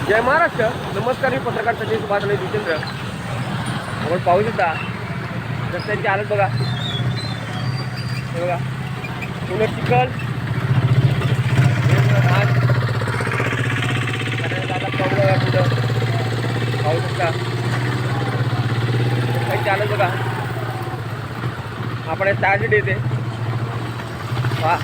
जय महाराष्ट्र. नमस्कार. मी पत्रकार सचिन सुभाष जितेंद्र. आपण पाहू शकता रस्त्यांची हालत बघा. हे बघा पूर्ण चिखल. पुढं पाहू शकता रस्त्यांची हालत बघा. आपण स्टार्ट येते पहा.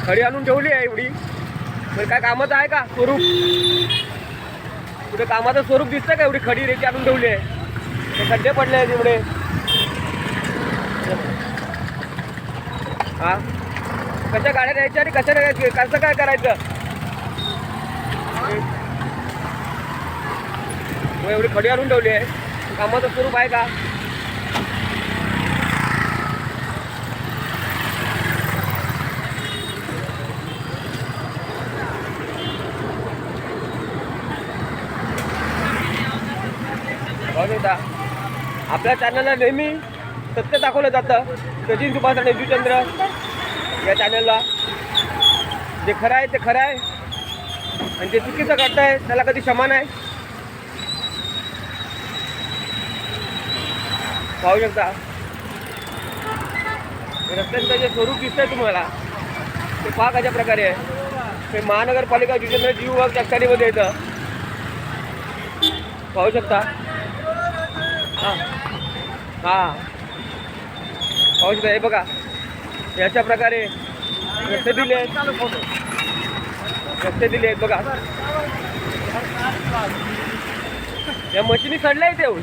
खडी आणून ठेवली आहे एवढी. पण काय कामाचं आहे का स्वरूप? कुठे कामाचं स्वरूप दिसतं का? एवढी खडी रेती आणून ठेवली आहे. ते खड्डे पडले आहेत एवढे. हा कशा गाड्या न्यायच्या आणि कशा नाही कसं काय करायचं? एवढी खडी आणून ठेवली आहे. कामाचं स्वरूप आहे का? आपल्या चॅनलला नेहमी सत्य दाखवलं जातं. सचिन सुभाष आणि जितेंद्र या चॅनलला जे खरं आहे ते खरं आहे आणि जे चुकीचं करत आहे त्याला कधी क्षमा नाही. पाहू शकता रस्त्यांचं जे स्वरूप दिसतंय तुम्हाला ते पहा कशा प्रकारे आहे. ते महानगरपालिका जितेंद्र जी विभाग चक्षाडीमध्ये येतं. पाहू शकता. हां पाहू शकता. हे बघा याच्या प्रकारे रस्ते दिले आहेत. रस्ते दिले आहेत बघा. या मशिनी सडल्या आहेत. येऊन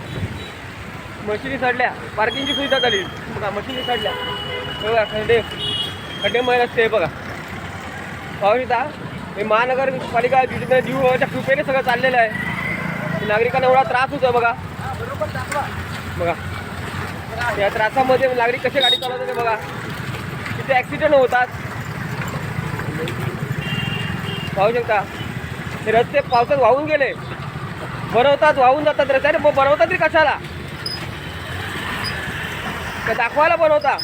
मशिनी सडल्या. पार्किंगची सुविधा झाली बघा. मशिनी सडल्या बघा. खड्डेमय रस्ते बघा. पाहू शकता. हे महानगरपालिका जितेंद्र जी विभागाच्या कृपेने सगळं चाललेलं आहे. नागरिकांना एवढा त्रास होतो बघा. बघा या त्रासामध्ये नागरिक कसे गाडी चालवतात ते बघा. तिथे ॲक्सिडेंट होतात. पाहू शकता. हे रस्ते पावसात वाहून गेले. बनवतात वाहून जातात रस्त्याने. बनवतात तरी कशाला? का दाखवायला बनवता?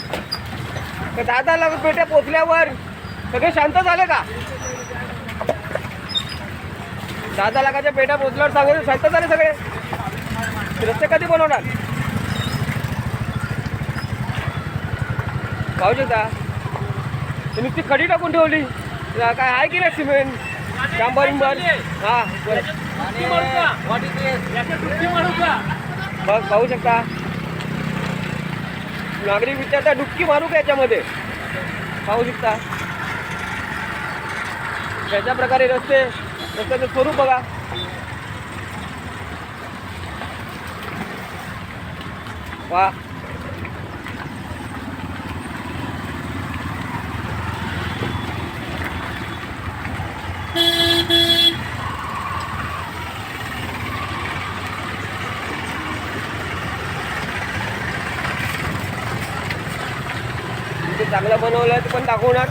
का 10 लाख पेट्या पोचल्यावर सगळे शांत झाले का? 10 लाखाच्या पेट्या पोचल्यावर सांगून शांत झाले सगळे? रस्ते कधी बनवणार? पाहू शकता. नुसती खडी टाकून ठेवली. काय आहे की नाही सिमेंट डांबर बिंबर? हां बघ पाहू शकता. नागरिक विचारता डुबकी मारू का याच्यामध्ये? पाहू शकता त्याच्या प्रकारे रस्त्याचं स्वरूप बघा. वा चांगलं बनवलं ते पण दाखवणार.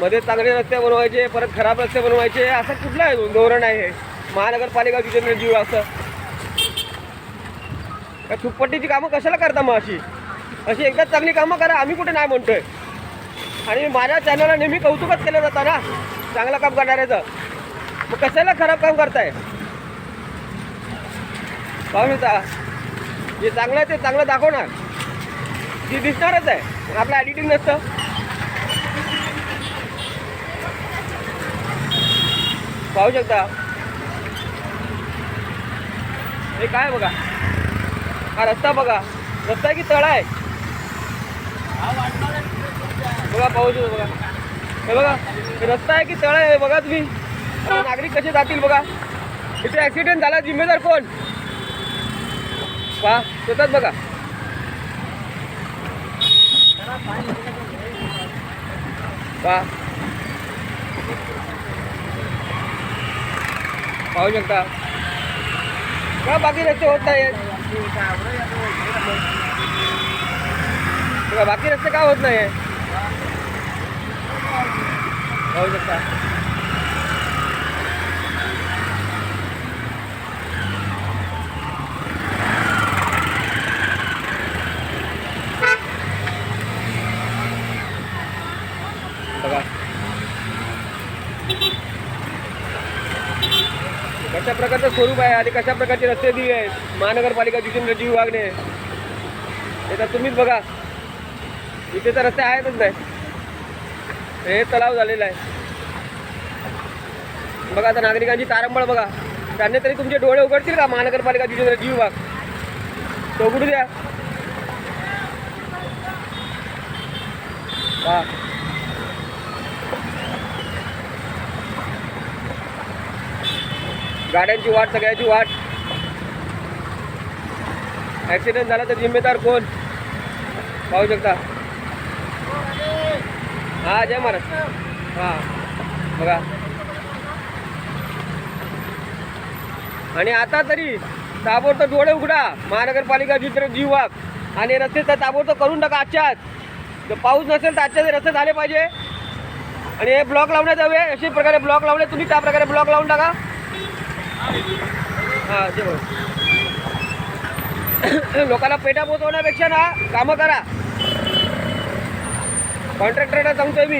मध्ये चांगले रस्ते बनवायचे परत खराब रस्ते बनवायचे असं कुठलं आहे धोरण आहे हे? महानगरपालिका जितेंद्र जीव असं का छुपट्टीची कामं कशाला करता? मग अशी एकदा चांगली कामं करा. आम्ही कुठे नाही म्हणतोय. आणि माझ्या चॅनलला नेहमी कौतुकच केलं जातं ना चांगलं काम करणाऱ्याचं. मग कशाला खराब काम करताय? पाहू शकता. जे चांगलं आहे ते चांगलं दाखवणार. जी दिसणारच आहे. आपलं एडिटिंग नसतं. पाहू शकता. हे काय बघा. हा रस्ता बघा. रस्ता आहे की तळ आहे बघा. पाहू शकता बघा. हे बघा हे रस्ता आहे की तळ आहे बघा तुम्ही. नागरिक कसे जातील बघा. इथे ॲक्सिडेंट झाला जिम्मेदार कोण? पहा स्वतःच बघा. पहा पाहू शकता. का बाकी रस्ते होत नाही? बघा बाकी रस्ते का होत नाही पाहू शकता. बघा कशा प्रकारचं स्वरूप आहे आणि कशा प्रकारचे रस्ते दिले आहेत महानगरपालिका जितेंद्रजी विभागने. हे तर तुम्हीच बघा, इथे तर रस्ते आहेतच नाही. हे तलाव झालेला आहे बघा. आता नागरिकांची तारंबळ बघा. त्यांनी तरी तुमचे डोळे उघडतील का महानगरपालिका जितेंद्रजी विभाग? तो उघडू द्या. हा गाड्यांची वाट, सगळ्याची वाट. ॲक्सिडेंट झाला तर जिम्मेदार कोण पाहू शकता. हा जय महाराज. हा बघा. आणि आता तरी ताबडतोब डोळे उघडा महानगरपालिका जितेंद्रजी विभाग आणि रस्ते तर ताबडतोब करून टाका. आजच्याच जर पाऊस नसेल तर आजच्या रस्ते झाले पाहिजे. आणि हे ब्लॉक लावण्यात यावे. अशा प्रकारे ब्लॉक लावले तुम्ही, त्या प्रकारे ब्लॉक लावून टाका. हां ते बघ. लोकांना पेटा पोचवण्यापेक्षा ना कामं करा. कॉन्ट्रॅक्टरला सांगतोय मी.